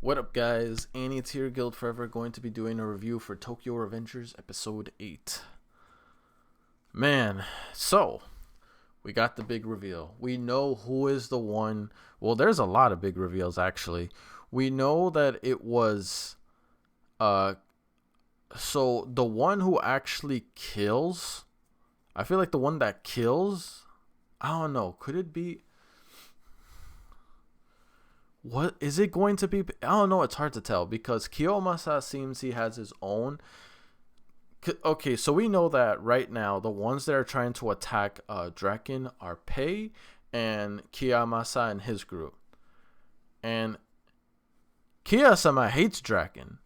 What up, guys? Annie's here, Guild Forever, going to be doing a review for Tokyo Revengers Episode 8. Man, so, we got the big reveal. We know who is the one. Well, there's a lot of big reveals, actually. We know that it was, so the one who actually kills, I feel like the one that kills, I don't know, could it be... What is it going to be? I don't know. It's hard to tell because Kiyomasa seems he has his own. Okay, so we know that right now the ones that are trying to attack Draken are Pei and Kiyomasa and his group. And Kiyosama hates Draken.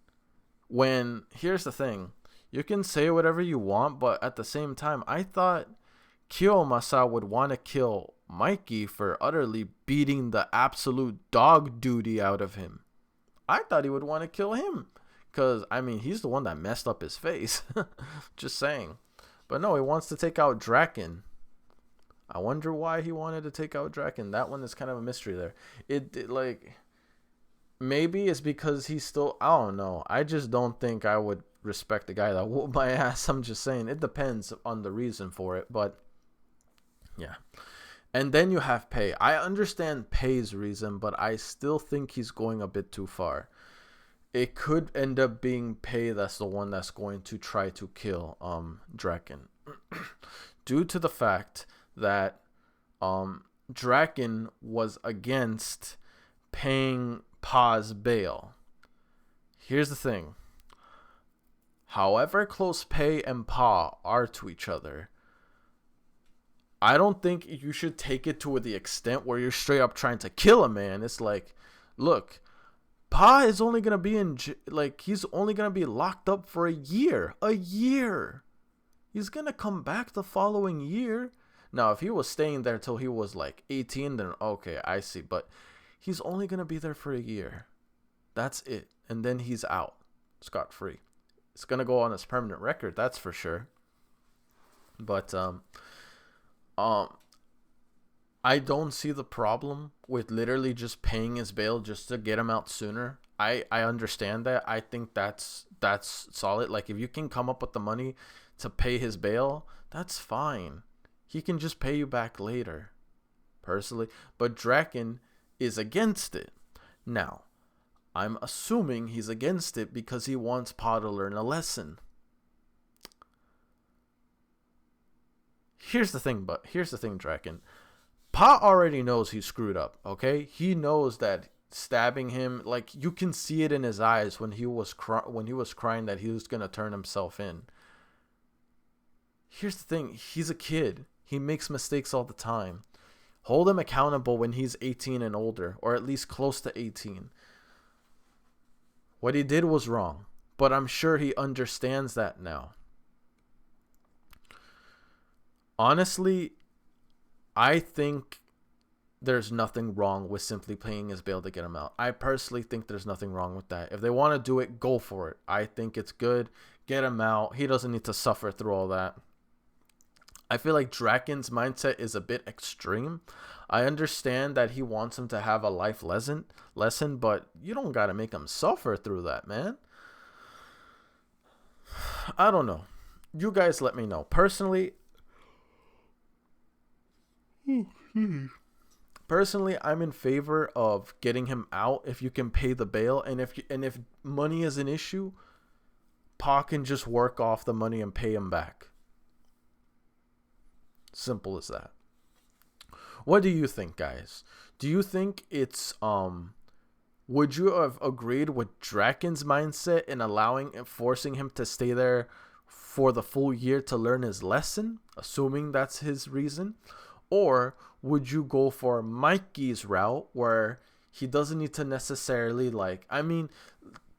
When here's the thing, you can say whatever you want, but at the same time, I thought Kiyomasa would want to kill Mikey for utterly beating the absolute dog duty out of him. I thought he would want to kill him because, I mean, he's the one that messed up his face. Just saying. But no, he wants to take out Draken. I wonder why he wanted to take out Draken. That one is kind of a mystery there. It like, maybe it's because he's still, I don't know. I just don't think I would respect the guy that whooped my ass. I'm just saying. It depends on the reason for it. But, yeah. And then you have Pei. I understand Pei's reason, but I still think he's going a bit too far. It could end up being Pei that's the one that's going to try to kill Draken. Due to the fact that Draken was against paying Pa's bail. Here's the thing. However close Pei and Pa are to each other, I don't think you should take it to the extent where you're straight up trying to kill a man. It's like, look, Pa is only going to be he's only going to be locked up for a year. A year. He's going to come back the following year. Now, if he was staying there till he was like 18, then okay, I see. But he's only going to be there for a year. That's it. And then he's out scot-free. It's going to go on his permanent record, that's for sure. But, I don't see the problem with literally just paying his bail just to get him out sooner. I understand that. I think that's solid. Like, if you can come up with the money to pay his bail, that's fine. He can just pay you back later, personally. But Draken is against it. Now, I'm assuming he's against it because he wants Pa to learn a lesson. Here's the thing, Draken. Pa already knows he screwed up, okay? He knows that stabbing him, like, you can see it in his eyes when he was crying that he was going to turn himself in. Here's the thing, he's a kid. He makes mistakes all the time. Hold him accountable when he's 18 and older, or at least close to 18. What he did was wrong, but I'm sure he understands that now. Honestly, I think there's nothing wrong with simply paying his bail to get him out. I personally think there's nothing wrong with that. If they want to do it, go for it. I think it's good. Get him out. He doesn't need to suffer through all that. I feel like Draken's mindset is a bit extreme. I understand that he wants him to have a life lesson, but you don't got to make him suffer through that, man. I don't know. You guys let me know. Personally, I'm in favor of getting him out if you can pay the bail, and if money is an issue, Pa can just work off the money and pay him back. Simple as that. What do you think, guys? Do you think it's would you have agreed with Draken's mindset in allowing and forcing him to stay there for the full year to learn his lesson, assuming that's his reason? Or would you go for Mikey's route where he doesn't need to necessarily, like, I mean,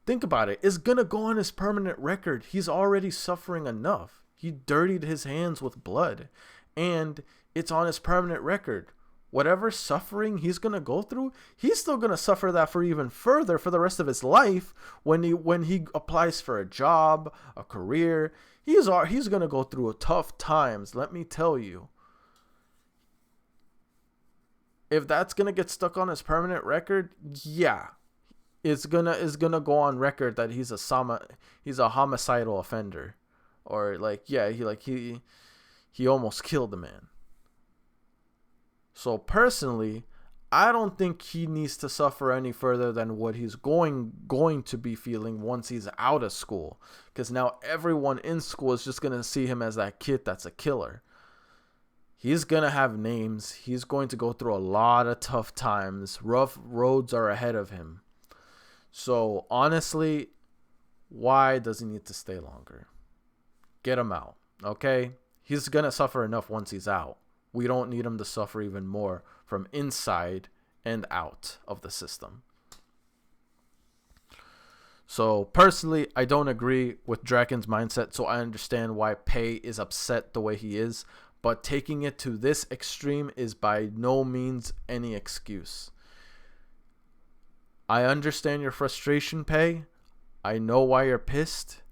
think about it. It's going to go on his permanent record. He's already suffering enough. He dirtied his hands with blood, and it's on his permanent record. Whatever suffering he's going to go through, he's still going to suffer that for even further for the rest of his life when he applies for a job, a career. He's going to go through tough times, let me tell you. If that's gonna get stuck on his permanent record, yeah, it's gonna go on record that he's a homicidal offender, or like, yeah, he almost killed a man. So personally, I don't think he needs to suffer any further than what he's going to be feeling once he's out of school, because now everyone in school is just gonna see him as that kid that's a killer. He's gonna have names. He's going to go through a lot of tough times. Rough roads are ahead of him. So honestly, why does he need to stay longer? Get him out, okay? He's gonna suffer enough once he's out. We don't need him to suffer even more from inside and out of the system. So personally, I don't agree with Draken's mindset, so I understand why Pei is upset the way he is, but taking it to this extreme is by no means any excuse. I understand your frustration, Pei. I know why you're pissed.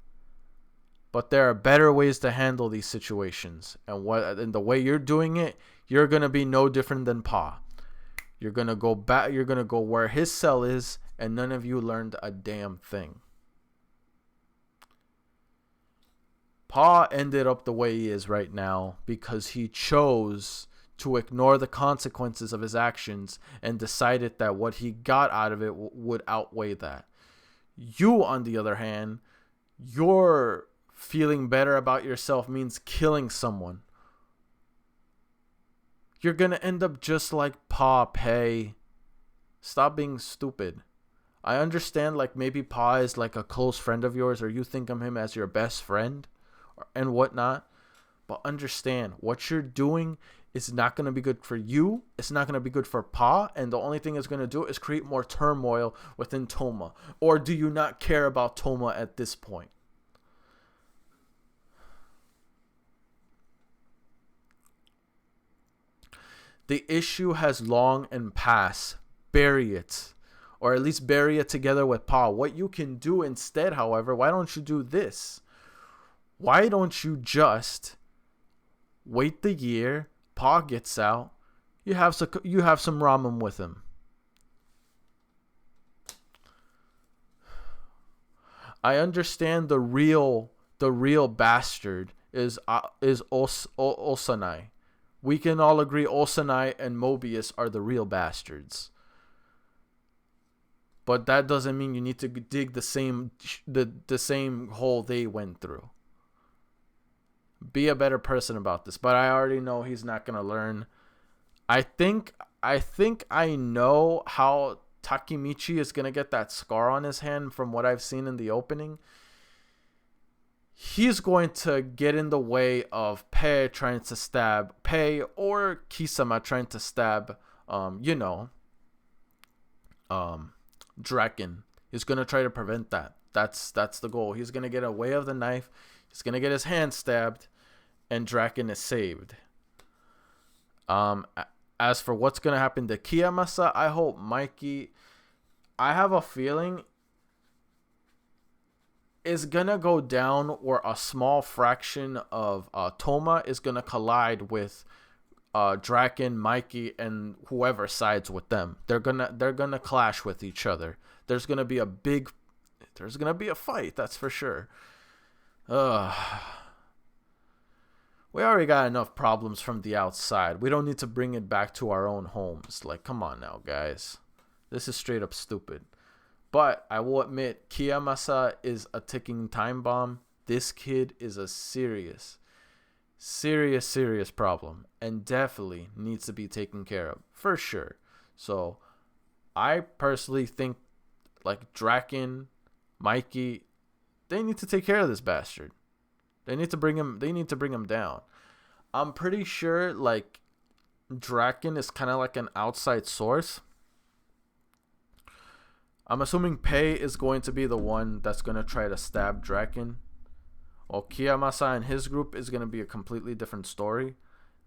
But there are better ways to handle these situations. And the way you're doing it, you're going to be no different than Pa. You're going to go back, you're going to go where his cell is, and none of you learned a damn thing. Pa ended up the way he is right now because he chose to ignore the consequences of his actions and decided that what he got out of it would outweigh that. You, on the other hand, you're feeling better about yourself means killing someone. You're going to end up just like Pa Pei. Stop being stupid. I understand, like, maybe Pa is like a close friend of yours, or you think of him as your best friend and whatnot. But understand, what you're doing is not going to be good for you. It's not going to be good for Pa. And the only thing it's going to do is create more turmoil within Toma. Or do you not care about Toma at this point? The issue has long and past. Bury it. Or at least bury it together with Pa. What you can do instead, however, why don't you do this? Why don't you just wait the year, Pa gets out, you have some ramen with him. I understand the real bastard is Osanai. We can all agree Osanai and Mobius are the real bastards. But that doesn't mean you need to dig the same hole they went through. Be a better person about this. But I already know he's not going to learn. I think I know how Takemichi is going to get that scar on his hand from what I've seen in the opening. He's going to get in the way of Pei trying to stab Pei, or Kisama trying to stab Draken. He's going to try to prevent that. That's the goal. He's going to get away of the knife. He's going to get his hand stabbed, and Draken is saved. As for what's going to happen to Kiyamasa, I hope Mikey, I have a feeling, is going to go down where a small fraction of Toma is going to collide with Draken, Mikey, and whoever sides with them. They're gonna clash with each other. There's gonna be a fight, that's for sure. We already got enough problems from the outside. We don't need to bring it back to our own homes. Like, come on now, guys. This is straight up stupid. But I will admit, Kiyamasa is a ticking time bomb. This kid is a serious problem, and definitely needs to be taken care of, for sure. So I personally think, like, Draken, Mikey, they need to take care of this bastard. They need to bring him down. I'm pretty sure, like, Draken is kind of like an outside source. I'm assuming Pei is going to be the one that's going to try to stab Draken. While Kiyamasa and his group is going to be a completely different story.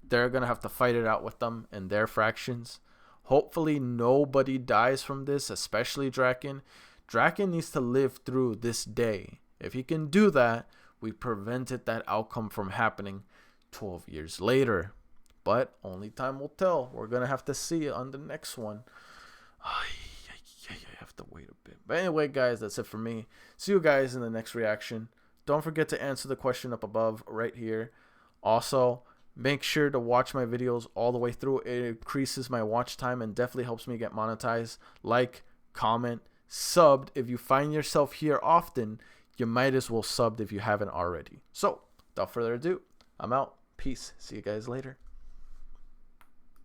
They're going to have to fight it out with them and their fractions. Hopefully nobody dies from this, especially Draken. Draken needs to live through this day. If he can do that, we prevented that outcome from happening 12 years later. but only time will tell. We're gonna have to see on the next one. I have to wait a bit. But anyway, guys, that's it for me. See you guys in the next reaction. Don't forget to answer the question up above right here. Also, make sure to watch my videos all the way through. It increases my watch time and definitely helps me get monetized. Like, comment, subbed. If you find yourself here often, you might as well sub if you haven't already. So, without further ado, I'm out. Peace. See you guys later.